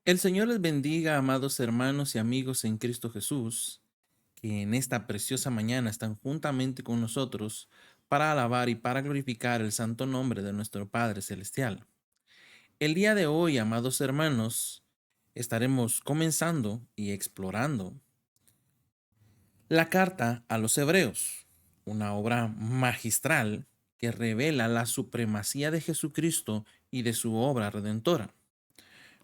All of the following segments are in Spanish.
El Señor les bendiga, amados hermanos y amigos en Cristo Jesús, que en esta preciosa mañana están juntamente con nosotros para alabar y para glorificar el santo nombre de nuestro Padre Celestial. El día de hoy, amados hermanos, estaremos comenzando y explorando la carta a los Hebreos, una obra magistral que revela la supremacía de Jesucristo y de su obra redentora.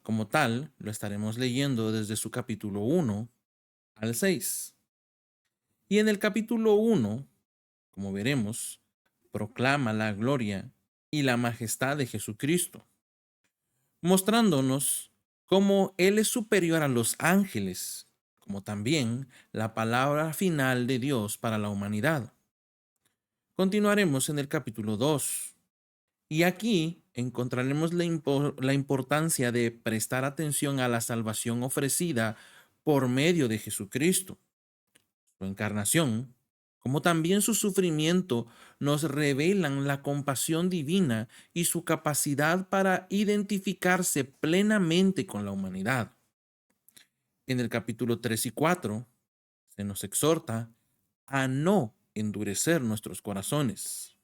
Como tal, lo estaremos leyendo desde su capítulo 1 al 6. Y en el capítulo 1, como veremos, proclama la gloria y la majestad de Jesucristo, mostrándonos cómo Él es superior a los ángeles, como también la palabra final de Dios para la humanidad. Continuaremos en el capítulo 2, y aquí encontraremos la importancia de prestar atención a la salvación ofrecida por medio de Jesucristo. Su encarnación, como también su sufrimiento, nos revelan la compasión divina y su capacidad para identificarse plenamente con la humanidad. En el capítulo 3 y 4 se nos exhorta a no endurecer nuestros corazones,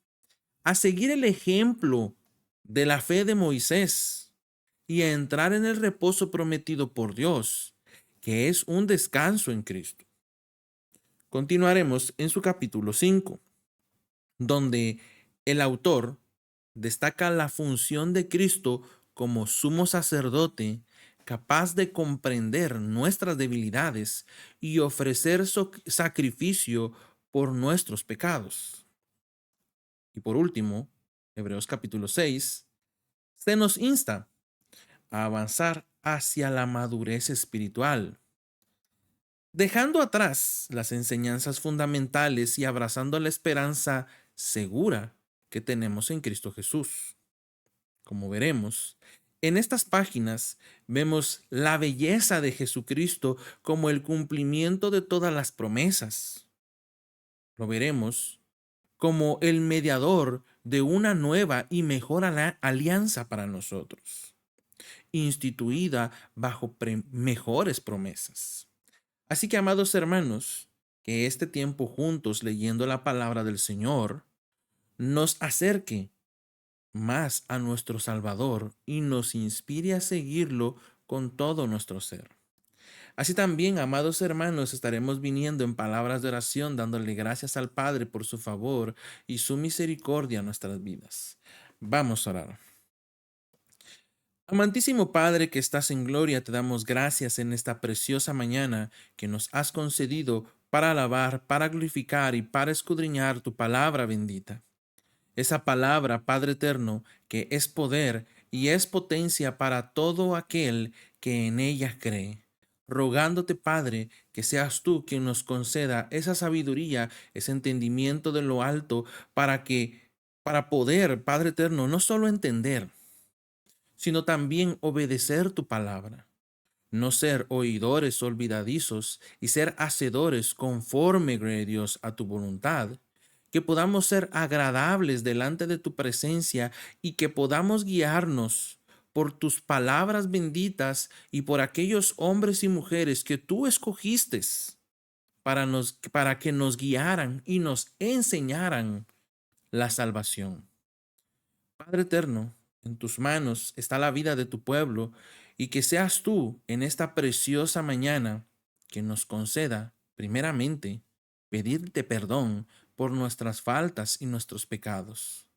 a seguir el ejemplo de la fe de Moisés y a entrar en el reposo prometido por Dios, que es un descanso en Cristo. Continuaremos en su capítulo 5, donde el autor destaca la función de Cristo como sumo sacerdote capaz de comprender nuestras debilidades y ofrecer sacrificio por nuestros pecados. Y por último, Hebreos capítulo 6, se nos insta a avanzar hacia la madurez espiritual, dejando atrás las enseñanzas fundamentales y abrazando la esperanza segura que tenemos en Cristo Jesús. Como veremos, en estas páginas vemos la belleza de Jesucristo como el cumplimiento de todas las promesas. Lo veremos como el mediador de una nueva y mejor alianza para nosotros, instituida bajo mejores promesas. Así que, amados hermanos, que este tiempo juntos leyendo la palabra del Señor nos acerque más a nuestro Salvador y nos inspire a seguirlo con todo nuestro ser. Así también, amados hermanos, estaremos viniendo en palabras de oración dándole gracias al Padre por su favor y su misericordia en nuestras vidas. Vamos a orar. Amantísimo Padre que estás en gloria, te damos gracias en esta preciosa mañana que nos has concedido para alabar, para glorificar y para escudriñar tu palabra bendita. Esa palabra, Padre eterno, que es poder y es potencia para todo aquel que en ella cree. Rogándote, Padre, que seas tú quien nos conceda esa sabiduría, ese entendimiento de lo alto, para poder, Padre eterno, no solo entender, sino también obedecer tu palabra. No ser oidores olvidadizos y ser hacedores conforme, Gloria a Dios, a tu voluntad. Que podamos ser agradables delante de tu presencia y que podamos guiarnos por tus palabras benditas y por aquellos hombres y mujeres que tú escogiste para que nos guiaran y nos enseñaran la salvación. Padre eterno, en tus manos está la vida de tu pueblo y que seas tú en esta preciosa mañana que nos conceda, primeramente, pedirte perdón por nuestras faltas y nuestros pecados.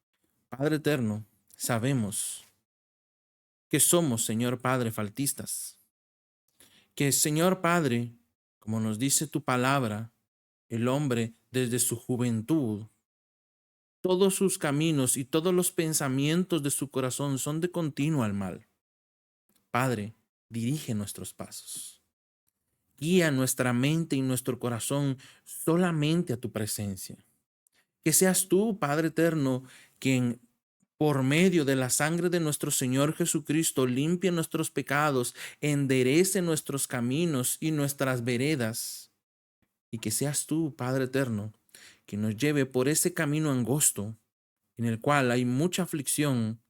Padre eterno, sabemos que somos, Señor Padre, faltistas, que Señor Padre, como nos dice tu palabra, el hombre desde su juventud todos sus caminos y todos los pensamientos de su corazón son de continuo al mal. Padre, dirige nuestros pasos. Guía nuestra mente y nuestro corazón solamente a tu presencia. Que seas tú, Padre eterno, quien por medio de la sangre de nuestro Señor Jesucristo limpie nuestros pecados, enderece nuestros caminos y nuestras veredas. Y que seas tú, Padre eterno, que nos lleve por ese camino angosto en el cual hay mucha aflicción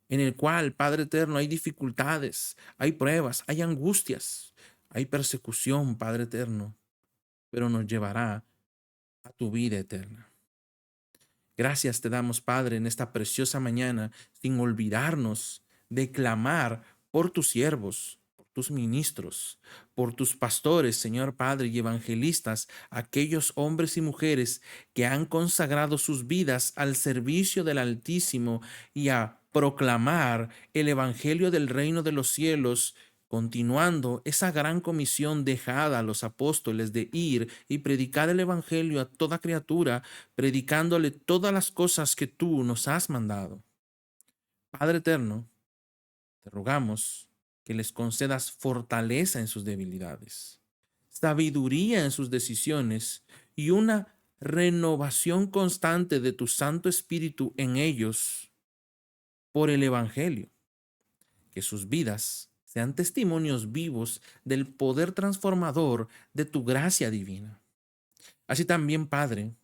en el cual, Padre eterno, hay dificultades, hay pruebas, hay angustias, hay persecución, Padre eterno, pero nos llevará a tu vida eterna. Gracias te damos, Padre, en esta preciosa mañana, sin olvidarnos de clamar por tus siervos, por tus ministros, por tus pastores, Señor Padre, y evangelistas, aquellos hombres y mujeres que han consagrado sus vidas al servicio del Altísimo y a proclamar el evangelio del reino de los cielos, continuando esa gran comisión dejada a los apóstoles de ir y predicar el evangelio a toda criatura, predicándole todas las cosas que tú nos has mandado. Padre eterno, te rogamos que les concedas fortaleza en sus debilidades, sabiduría en sus decisiones y una renovación constante de tu Santo Espíritu en ellos por el evangelio. Que sus vidas sean testimonios vivos del poder transformador de tu gracia divina. Así también, Padre,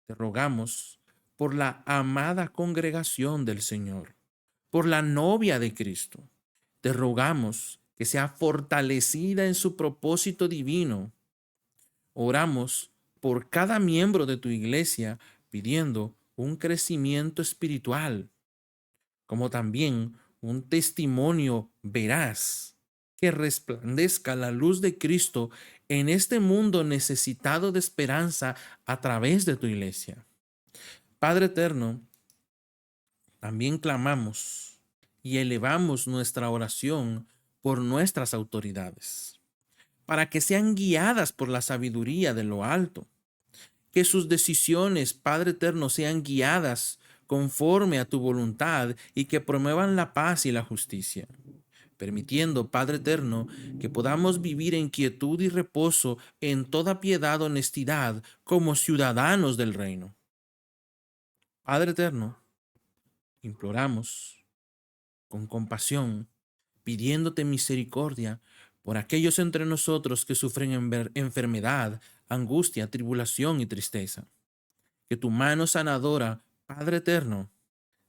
te rogamos por la amada congregación del Señor, por la novia de Cristo. Te rogamos que sea fortalecida en su propósito divino. Oramos por cada miembro de tu iglesia pidiendo un crecimiento espiritual, como también un testimonio veraz que resplandezca la luz de Cristo en este mundo necesitado de esperanza a través de tu iglesia. Padre eterno, también clamamos y elevamos nuestra oración por nuestras autoridades, para que sean guiadas por la sabiduría de lo alto, que sus decisiones, Padre eterno, sean guiadas conforme a tu voluntad y que promuevan la paz y la justicia, permitiendo, Padre eterno, que podamos vivir en quietud y reposo en toda piedad, honestidad, como ciudadanos del reino. Padre eterno, imploramos con compasión, pidiéndote misericordia por aquellos entre nosotros que sufren enfermedad, angustia, tribulación y tristeza. Que tu mano sanadora, Padre eterno,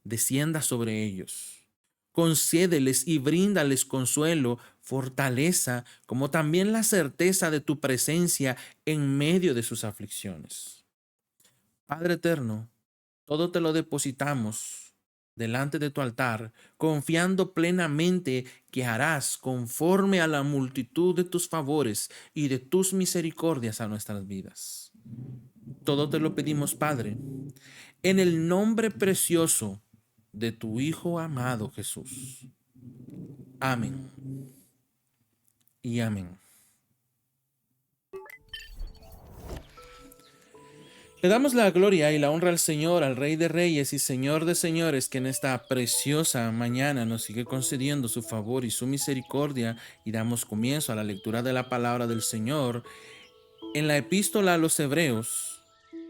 descienda sobre ellos. Concédeles y bríndales consuelo, fortaleza, como también la certeza de tu presencia en medio de sus aflicciones. Padre eterno, todo te lo depositamos delante de tu altar, confiando plenamente que harás conforme a la multitud de tus favores y de tus misericordias a nuestras vidas. Todo te lo pedimos, Padre, en el nombre precioso de tu Hijo amado Jesús. Amén y amén. Le damos la gloria y la honra al Señor, al Rey de Reyes y Señor de Señores, que en esta preciosa mañana nos sigue concediendo su favor y su misericordia, y damos comienzo a la lectura de la palabra del Señor en la epístola a los Hebreos,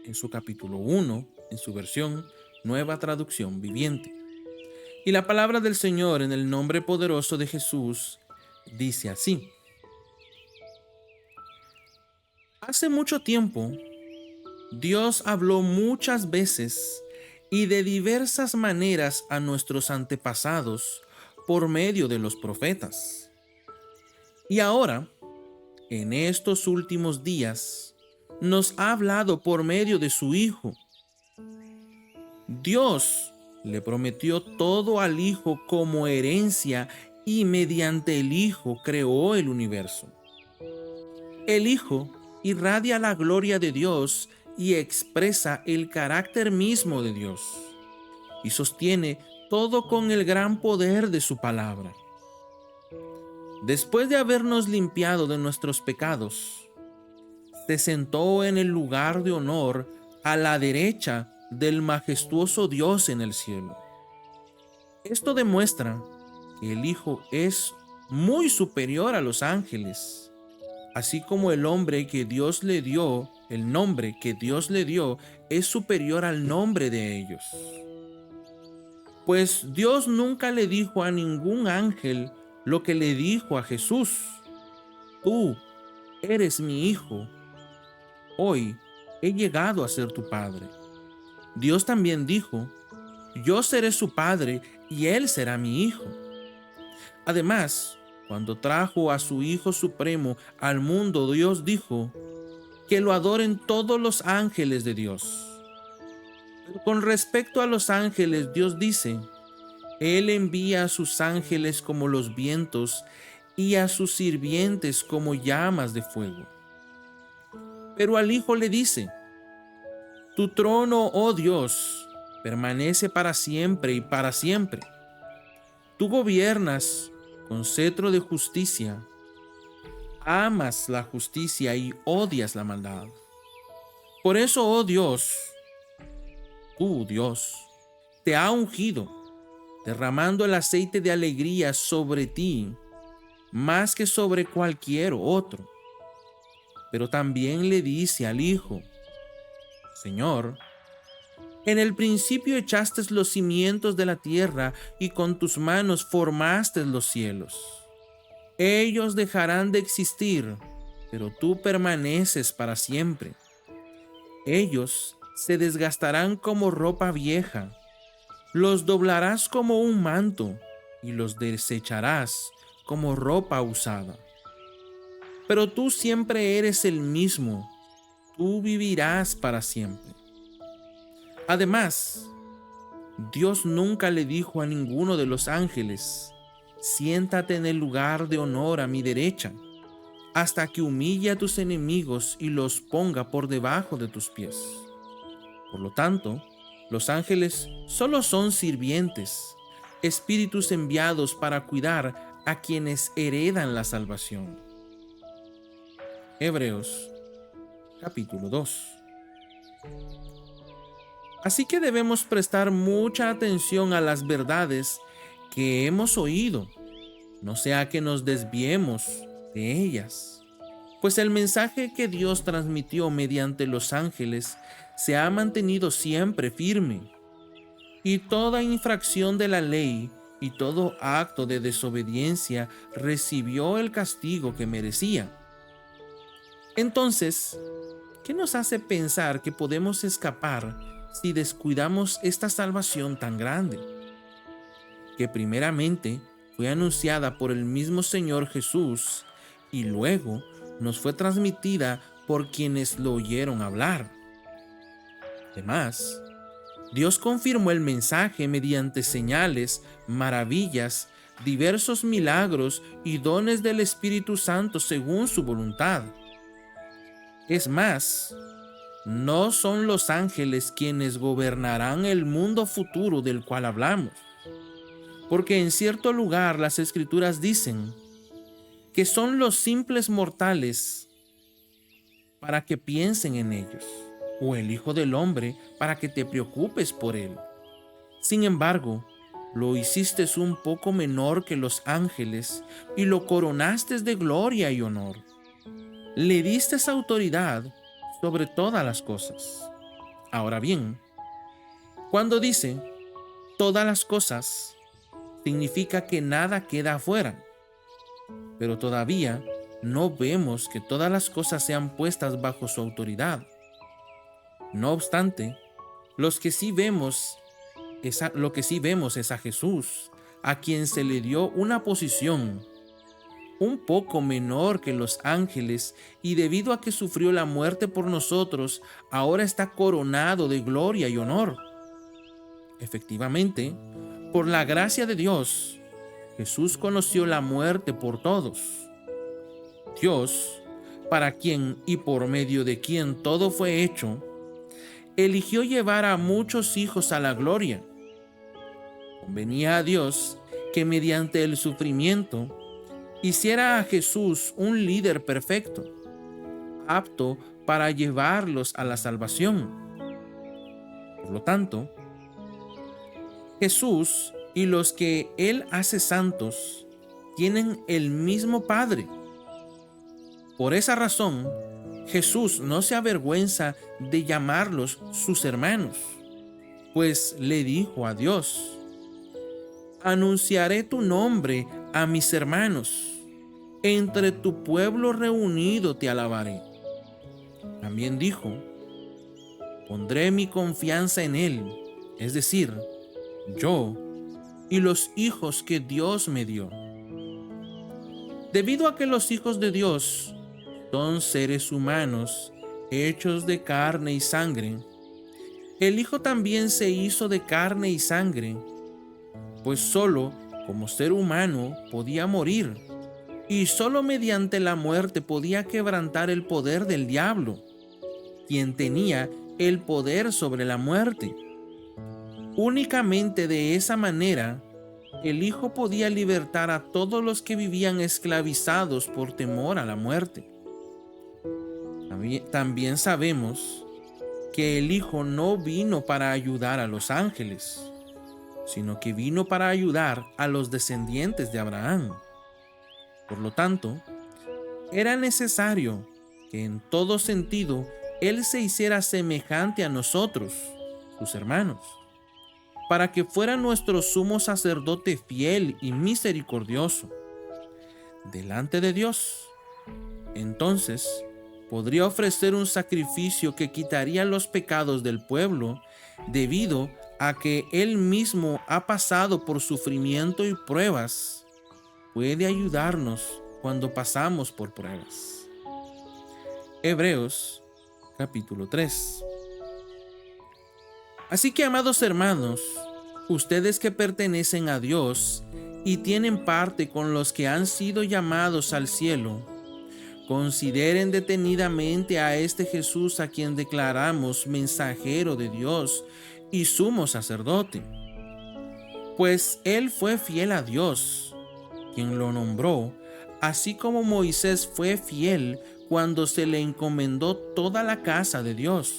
en su capítulo 1, en su versión Nueva Traducción Viviente. Y la palabra del Señor en el nombre poderoso de Jesús dice así: Hace mucho tiempo, Dios habló muchas veces y de diversas maneras a nuestros antepasados por medio de los profetas. Y ahora, en estos últimos días, nos ha hablado por medio de su Hijo. Dios le prometió todo al Hijo como herencia y mediante el Hijo creó el universo. El Hijo irradia la gloria de Dios y expresa el carácter mismo de Dios, y sostiene todo con el gran poder de su palabra. Después de habernos limpiado de nuestros pecados, se sentó en el lugar de honor a la derecha del majestuoso Dios en el cielo. Esto demuestra que el Hijo es muy superior a los ángeles, así como el nombre que Dios le dio es superior al nombre de ellos. Pues Dios nunca le dijo a ningún ángel lo que le dijo a Jesús: Tú eres mi Hijo, hoy he llegado a ser tu Padre. Dios también dijo: Yo seré su Padre y él será mi hijo. Además, cuando trajo a su Hijo Supremo al mundo, Dios dijo que lo adoren todos los ángeles de Dios. Pero con respecto a los ángeles, Dios dice: Él envía a sus ángeles como los vientos y a sus sirvientes como llamas de fuego. Pero al Hijo le dice: Tu trono, oh Dios, permanece para siempre y para siempre. Tú gobiernas con cetro de justicia, amas la justicia y odias la maldad. Por eso, oh Dios, tú, Dios, te ha ungido, derramando el aceite de alegría sobre ti, más que sobre cualquier otro. Pero también le dice al Hijo: Señor, en el principio echaste los cimientos de la tierra y con tus manos formaste los cielos. Ellos dejarán de existir, pero tú permaneces para siempre. Ellos se desgastarán como ropa vieja, los doblarás como un manto y los desecharás como ropa usada. Pero tú siempre eres el mismo, tú vivirás para siempre. Además, Dios nunca le dijo a ninguno de los ángeles: Siéntate en el lugar de honor a mi derecha, hasta que humille a tus enemigos y los ponga por debajo de tus pies. Por lo tanto, los ángeles solo son sirvientes, espíritus enviados para cuidar a quienes heredan la salvación. Hebreos capítulo 2. Así que debemos prestar mucha atención a las verdades que hemos oído, no sea que nos desviemos de ellas. Pues el mensaje que Dios transmitió mediante los ángeles se ha mantenido siempre firme, y toda infracción de la ley y todo acto de desobediencia recibió el castigo que merecía. Entonces, ¿qué nos hace pensar que podemos escapar si descuidamos esta salvación tan grande, que primeramente fue anunciada por el mismo Señor Jesús y luego nos fue transmitida por quienes lo oyeron hablar? Además, Dios confirmó el mensaje mediante señales, maravillas, diversos milagros y dones del Espíritu Santo según su voluntad. Es más, no son los ángeles quienes gobernarán el mundo futuro del cual hablamos, porque en cierto lugar las Escrituras dicen que son los simples mortales para que piensen en ellos, o el Hijo del Hombre para que te preocupes por él. Sin embargo, lo hiciste un poco menor que los ángeles y lo coronaste de gloria y honor. Le diste autoridad sobre todas las cosas. Ahora bien, cuando dice todas las cosas, significa que nada queda afuera, pero todavía no vemos que todas las cosas sean puestas bajo su autoridad. No obstante, lo que sí vemos es a Jesús, a quien se le dio una posición un poco menor que los ángeles, y debido a que sufrió la muerte por nosotros, ahora está coronado de gloria y honor. Efectivamente, por la gracia de Dios, Jesús conoció la muerte por todos. Dios, para quien y por medio de quien todo fue hecho, eligió llevar a muchos hijos a la gloria. Convenía a Dios que mediante el sufrimiento hiciera a Jesús un líder perfecto, apto para llevarlos a la salvación. Por lo tanto, Jesús y los que Él hace santos tienen el mismo Padre. Por esa razón, Jesús no se avergüenza de llamarlos sus hermanos, pues le dijo a Dios: Anunciaré tu nombre a mis hermanos, entre tu pueblo reunido te alabaré. También dijo: Pondré mi confianza en Él, es decir, yo, y los hijos que Dios me dio. Debido a que los hijos de Dios son seres humanos hechos de carne y sangre, el Hijo también se hizo de carne y sangre, pues solo como ser humano podía morir, y solo mediante la muerte podía quebrantar el poder del diablo, quien tenía el poder sobre la muerte. Únicamente de esa manera, el Hijo podía libertar a todos los que vivían esclavizados por temor a la muerte. También sabemos que el Hijo no vino para ayudar a los ángeles, sino que vino para ayudar a los descendientes de Abraham. Por lo tanto, era necesario que en todo sentido Él se hiciera semejante a nosotros, sus hermanos, para que fuera nuestro sumo sacerdote fiel y misericordioso delante de Dios. Entonces, podría ofrecer un sacrificio que quitaría los pecados del pueblo, debido a que Él mismo ha pasado por sufrimiento y pruebas. Puede ayudarnos cuando pasamos por pruebas. Hebreos capítulo 3. Así que, amados hermanos, ustedes que pertenecen a Dios y tienen parte con los que han sido llamados al cielo, consideren detenidamente a este Jesús, a quien declaramos mensajero de Dios y sumo sacerdote. Pues Él fue fiel a Dios, quien lo nombró, así como Moisés fue fiel cuando se le encomendó toda la casa de Dios.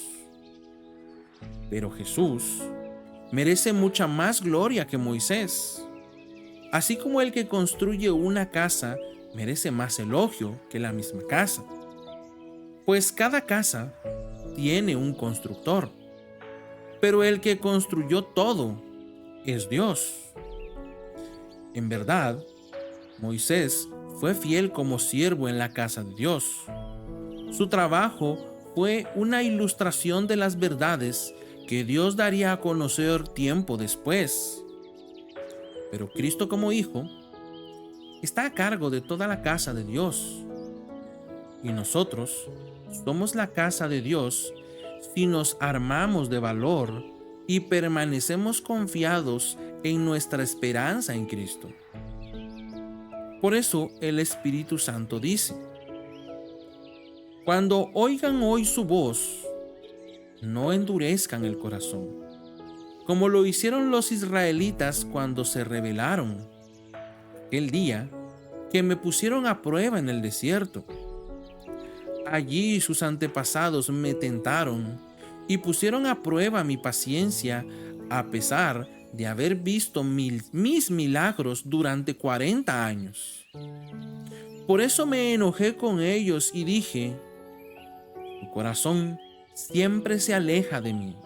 Pero Jesús merece mucha más gloria que Moisés. Así como el que construye una casa merece más elogio que la misma casa. Pues cada casa tiene un constructor, pero el que construyó todo es Dios. En verdad, Moisés fue fiel como siervo en la casa de Dios. Su trabajo fue una ilustración de las verdades que Dios daría a conocer tiempo después. Pero Cristo como Hijo está a cargo de toda la casa de Dios. Y nosotros somos la casa de Dios si nos armamos de valor y permanecemos confiados en nuestra esperanza en Cristo. Por eso el Espíritu Santo dice: cuando oigan hoy su voz, no endurezcan el corazón, como lo hicieron los israelitas cuando se rebelaron aquel día que me pusieron a prueba en el desierto. Allí sus antepasados me tentaron y pusieron a prueba mi paciencia, a pesar de haber visto mis milagros durante 40 años. Por eso me enojé con ellos y dije: su corazón siempre se aleja de mí.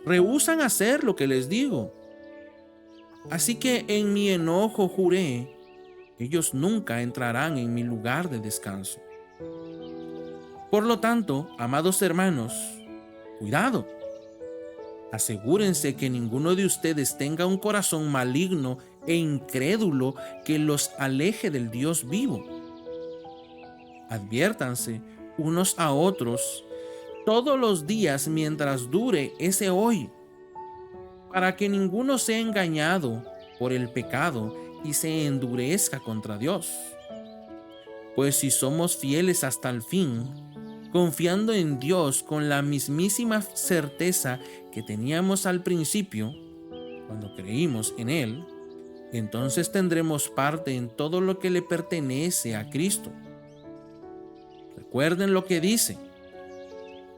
Rehúsan hacer lo que les digo. Así que en mi enojo juré: ellos nunca entrarán en mi lugar de descanso. Por lo tanto, amados hermanos, cuidado. Asegúrense que ninguno de ustedes tenga un corazón maligno e incrédulo que los aleje del Dios vivo. Adviértanse unos a otros todos los días mientras dure ese hoy, para que ninguno sea engañado por el pecado y se endurezca contra Dios. Pues si somos fieles hasta el fin, confiando en Dios con la mismísima certeza que teníamos al principio, cuando creímos en Él, entonces tendremos parte en todo lo que le pertenece a Cristo. Recuerden lo que dice: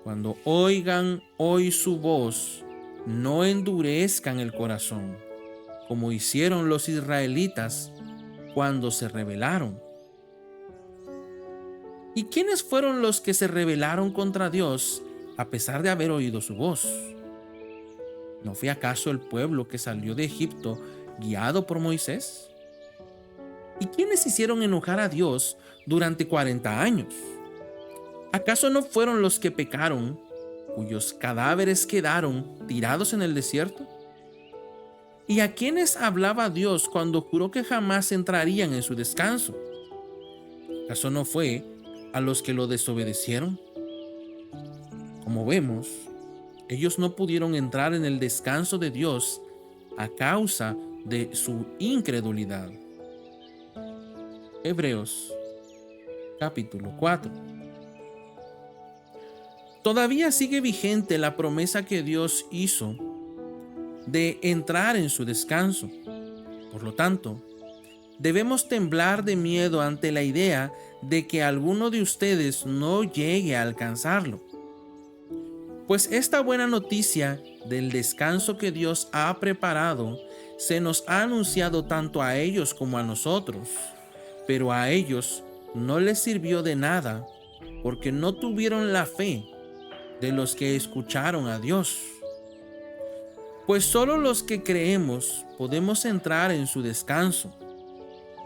cuando oigan hoy su voz, no endurezcan el corazón, como hicieron los israelitas cuando se rebelaron. ¿Y quiénes fueron los que se rebelaron contra Dios a pesar de haber oído su voz? ¿No fue acaso el pueblo que salió de Egipto guiado por Moisés? ¿Y quiénes hicieron enojar a Dios durante 40 años? ¿Acaso no fueron los que pecaron, cuyos cadáveres quedaron tirados en el desierto? ¿Y a quiénes hablaba Dios cuando juró que jamás entrarían en su descanso? ¿Acaso no fue a los que lo desobedecieron? Como vemos, ellos no pudieron entrar en el descanso de Dios a causa de su incredulidad. Hebreos capítulo 4. Todavía sigue vigente la promesa que Dios hizo de entrar en su descanso. Por lo tanto, debemos temblar de miedo ante la idea de que alguno de ustedes no llegue a alcanzarlo. Pues esta buena noticia del descanso que Dios ha preparado se nos ha anunciado tanto a ellos como a nosotros, pero a ellos no les sirvió de nada porque no tuvieron la fe de los que escucharon a Dios. Pues solo los que creemos podemos entrar en su descanso.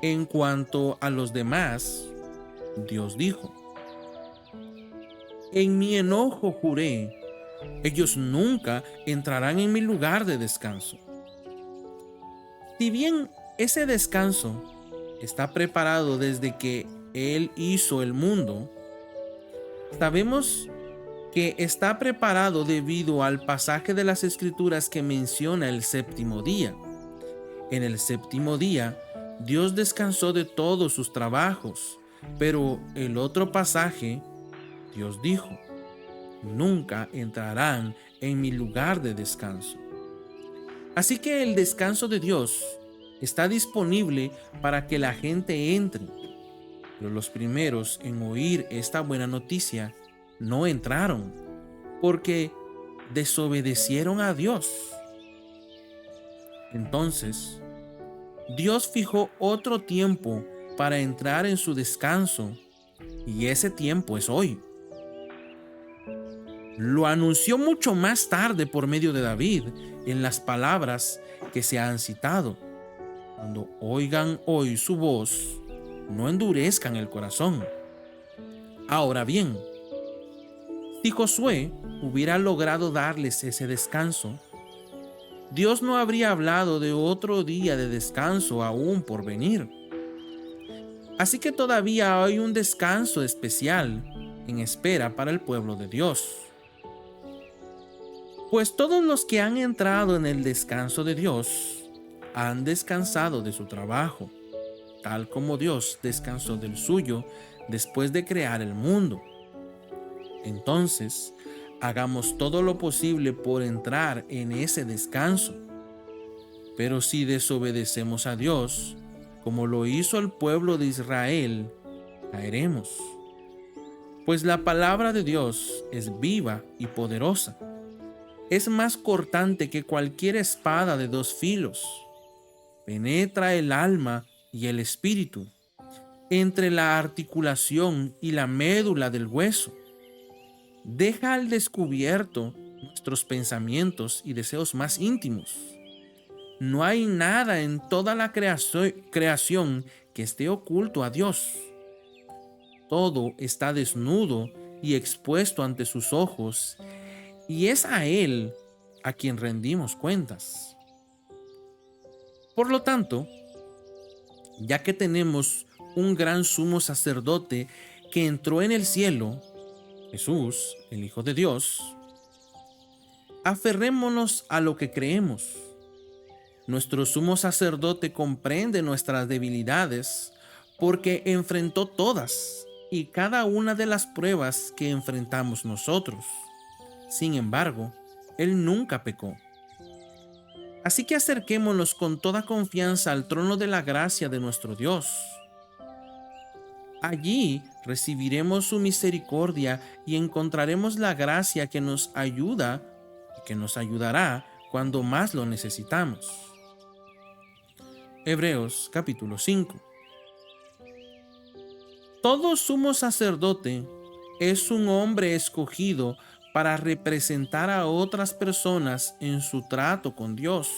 En cuanto a los demás, Dios dijo: en mi enojo juré, ellos nunca entrarán en mi lugar de descanso. Si bien ese descanso está preparado desde que Él hizo el mundo, sabemos que está preparado debido al pasaje de las Escrituras que menciona el séptimo día. En el séptimo día, Dios descansó de todos sus trabajos, pero el otro pasaje, Dios dijo: nunca entrarán en mi lugar de descanso. Así que el descanso de Dios está disponible para que la gente entre, pero los primeros en oír esta buena noticia no entraron, porque desobedecieron a Dios. Entonces, Dios fijó otro tiempo para entrar en su descanso, y ese tiempo es hoy. Lo anunció mucho más tarde por medio de David en las palabras que se han citado: cuando oigan hoy su voz, no endurezcan el corazón. Ahora bien, si Josué hubiera logrado darles ese descanso, Dios no habría hablado de otro día de descanso aún por venir. Así que todavía hay un descanso especial en espera para el pueblo de Dios. Pues todos los que han entrado en el descanso de Dios han descansado de su trabajo, tal como Dios descansó del suyo después de crear el mundo. Entonces, hagamos todo lo posible por entrar en ese descanso. Pero si desobedecemos a Dios, como lo hizo el pueblo de Israel, caeremos. Pues la palabra de Dios es viva y poderosa. Es más cortante que cualquier espada de dos filos. Penetra el alma y el espíritu, entre la articulación y la médula del hueso. Deja al descubierto nuestros pensamientos y deseos más íntimos. No hay nada en toda la creación que esté oculto a Dios. Todo está desnudo y expuesto ante sus ojos, y es a Él a quien rendimos cuentas. Por lo tanto, ya que tenemos un gran sumo sacerdote que entró en el cielo, Jesús, el Hijo de Dios, aferrémonos a lo que creemos. Nuestro sumo sacerdote comprende nuestras debilidades porque enfrentó todas y cada una de las pruebas que enfrentamos nosotros. Sin embargo, Él nunca pecó. Así que acerquémonos con toda confianza al trono de la gracia de nuestro Dios. Allí recibiremos su misericordia y encontraremos la gracia que nos ayuda y que nos ayudará cuando más lo necesitamos. Hebreos capítulo 5. Todo sumo sacerdote es un hombre escogido para representar a otras personas en su trato con Dios.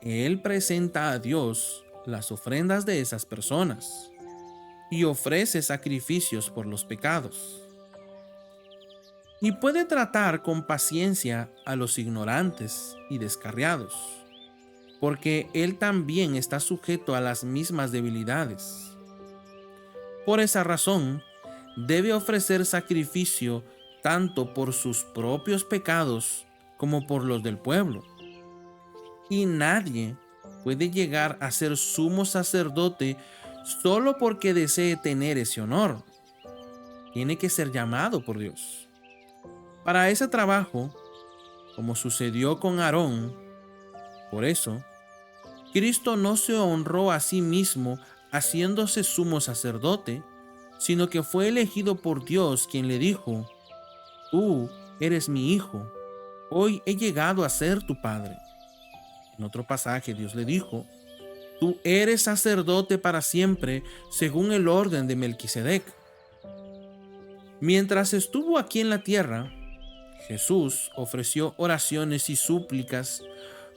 Él presenta a Dios las ofrendas de esas personas y ofrece sacrificios por los pecados. Y puede tratar con paciencia a los ignorantes y descarriados. porque Él también está sujeto a las mismas debilidades. Por esa razón, debe ofrecer sacrificio tanto por sus propios pecados como por los del pueblo. Y nadie puede llegar a ser sumo sacerdote solo porque desee tener ese honor. Tiene que ser llamado por Dios. Para ese trabajo, como sucedió con Aarón, por eso, Cristo no se honró a sí mismo haciéndose sumo sacerdote, sino que fue elegido por Dios, quien le dijo: Tú eres mi hijo, hoy he llegado a ser tu padre. En otro pasaje Dios le dijo: Tú eres sacerdote para siempre, según el orden de Melquisedec. Mientras estuvo aquí en la tierra, Jesús ofreció oraciones y súplicas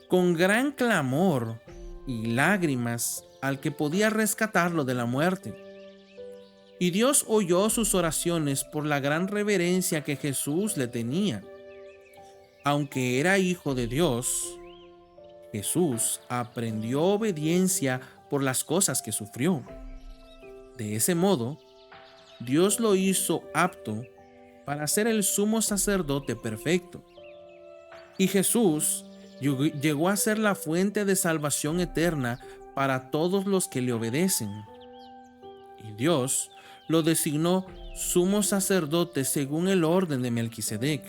con gran clamor y lágrimas al que podía rescatarlo de la muerte. Y Dios oyó sus oraciones por la gran reverencia que Jesús le tenía. Aunque era hijo de Dios, Jesús aprendió obediencia por las cosas que sufrió. De ese modo, Dios lo hizo apto para ser el sumo sacerdote perfecto. Y Jesús llegó a ser la fuente de salvación eterna para todos los que le obedecen. Y Dios lo designó sumo sacerdote según el orden de Melquisedec.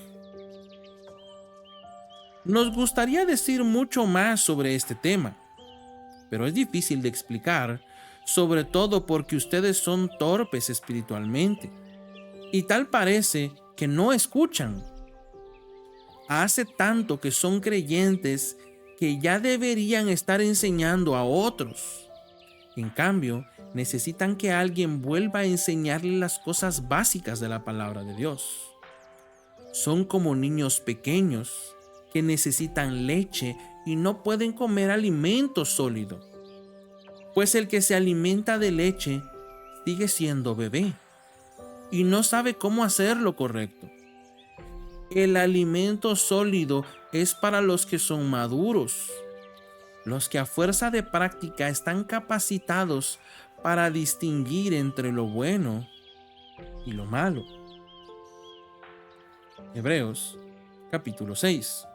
Nos gustaría decir mucho más sobre este tema, pero es difícil de explicar, sobre todo porque ustedes son torpes espiritualmente, y tal parece que no escuchan. Hace tanto que son creyentes que ya deberían estar enseñando a otros. En cambio, necesitan que alguien vuelva a enseñarles las cosas básicas de la palabra de Dios. Son como niños pequeños que necesitan leche y no pueden comer alimento sólido, pues el que se alimenta de leche sigue siendo bebé y no sabe cómo hacer lo correcto. El alimento sólido es para los que son maduros, los que a fuerza de práctica están capacitados para distinguir entre lo bueno y lo malo. Hebreos capítulo 6.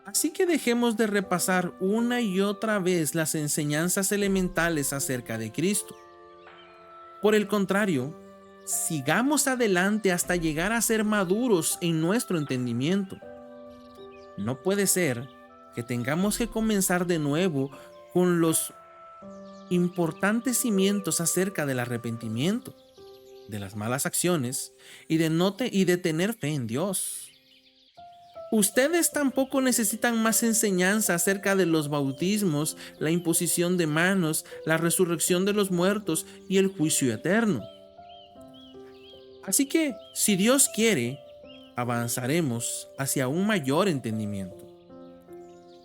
Así que dejemos de repasar una y otra vez las enseñanzas elementales acerca de Cristo. Por el contrario, sigamos adelante hasta llegar a ser maduros en nuestro entendimiento. No puede ser que tengamos que comenzar de nuevo con los importantes cimientos acerca del arrepentimiento, de las malas acciones y de tener fe en Dios. Ustedes tampoco necesitan más enseñanza acerca de los bautismos, la imposición de manos, la resurrección de los muertos y el juicio eterno. Así que, si Dios quiere, avanzaremos hacia un mayor entendimiento.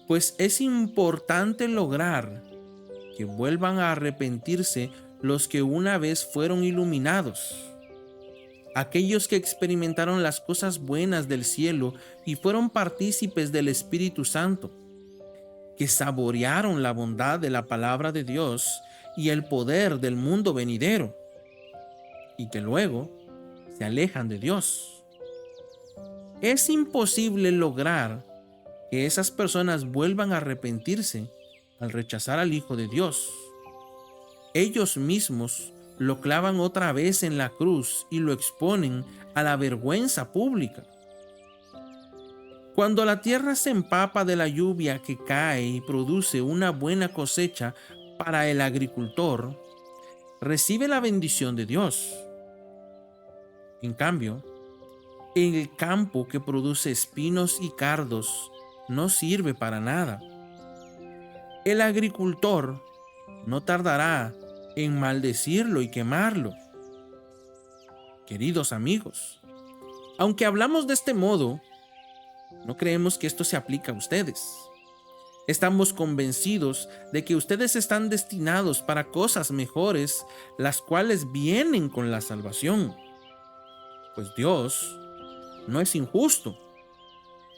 Pues es importante lograr que vuelvan a arrepentirse los que una vez fueron iluminados, aquellos que experimentaron las cosas buenas del cielo y fueron partícipes del Espíritu Santo, que saborearon la bondad de la palabra de Dios y el poder del mundo venidero, y que luego se alejan de Dios. Es imposible lograr que esas personas vuelvan a arrepentirse al rechazar al Hijo de Dios. Ellos mismos lo clavan otra vez en la cruz y lo exponen a la vergüenza pública. Cuando la tierra se empapa de la lluvia que cae y produce una buena cosecha para el agricultor, recibe la bendición de Dios. En cambio, el campo que produce espinos y cardos no sirve para nada. El agricultor no tardará en maldecirlo y quemarlo. Queridos amigos, aunque hablamos de este modo, no creemos que esto se aplica a ustedes. Estamos convencidos de que ustedes están destinados para cosas mejores, las cuales vienen con la salvación. Pues Dios no es injusto.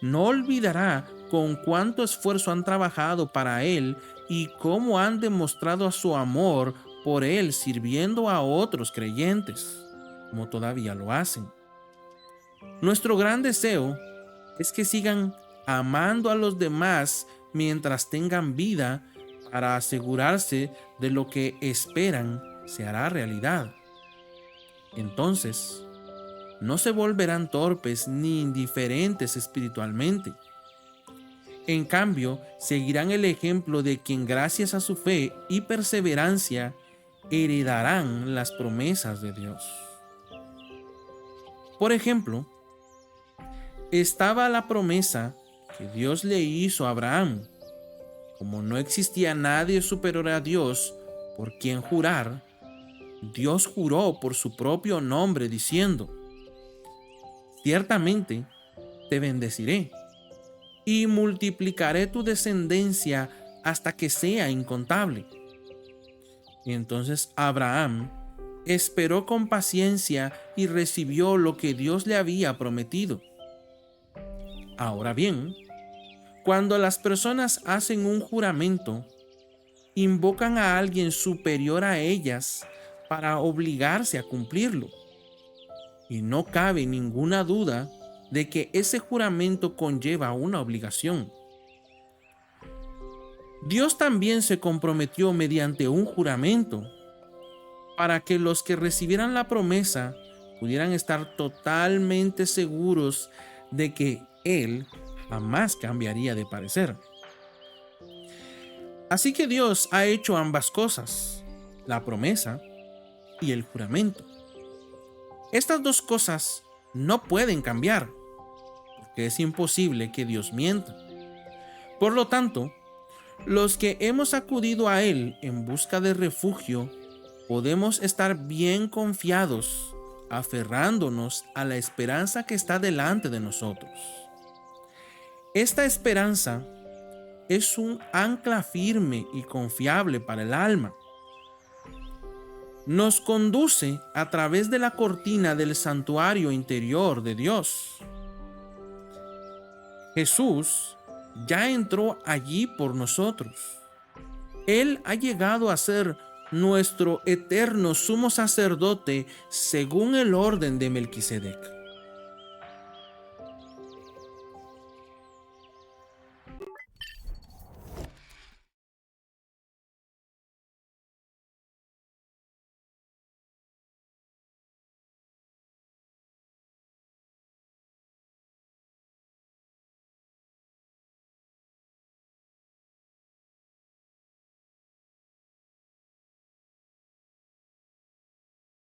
No olvidará con cuánto esfuerzo han trabajado para Él y cómo han demostrado su amor por Él sirviendo a otros creyentes, como todavía lo hacen. Nuestro gran deseo es que sigan amando a los demás mientras tengan vida para asegurarse de lo que esperan se hará realidad. Entonces, no se volverán torpes ni indiferentes espiritualmente. En cambio, seguirán el ejemplo de quien gracias a su fe y perseverancia heredarán las promesas de Dios. Por ejemplo, estaba la promesa que Dios le hizo a Abraham. Como no existía nadie superior a Dios por quien jurar, Dios juró por su propio nombre diciendo: ciertamente te bendeciré y multiplicaré tu descendencia hasta que sea incontable. Y entonces Abraham esperó con paciencia y recibió lo que Dios le había prometido. Ahora bien, cuando las personas hacen un juramento, invocan a alguien superior a ellas para obligarse a cumplirlo. Y no cabe ninguna duda de que ese juramento conlleva una obligación. Dios también se comprometió mediante un juramento para que los que recibieran la promesa pudieran estar totalmente seguros de que Él jamás cambiaría de parecer. Así que Dios ha hecho ambas cosas, la promesa y el juramento. Estas dos cosas no pueden cambiar, porque es imposible que Dios mienta. Por lo tanto, los que hemos acudido a Él en busca de refugio, podemos estar bien confiados, aferrándonos a la esperanza que está delante de nosotros. Esta esperanza es un ancla firme y confiable para el alma. Nos conduce a través de la cortina del santuario interior de Dios. Jesús ya entró allí por nosotros. Él ha llegado a ser nuestro eterno sumo sacerdote según el orden de Melquisedec.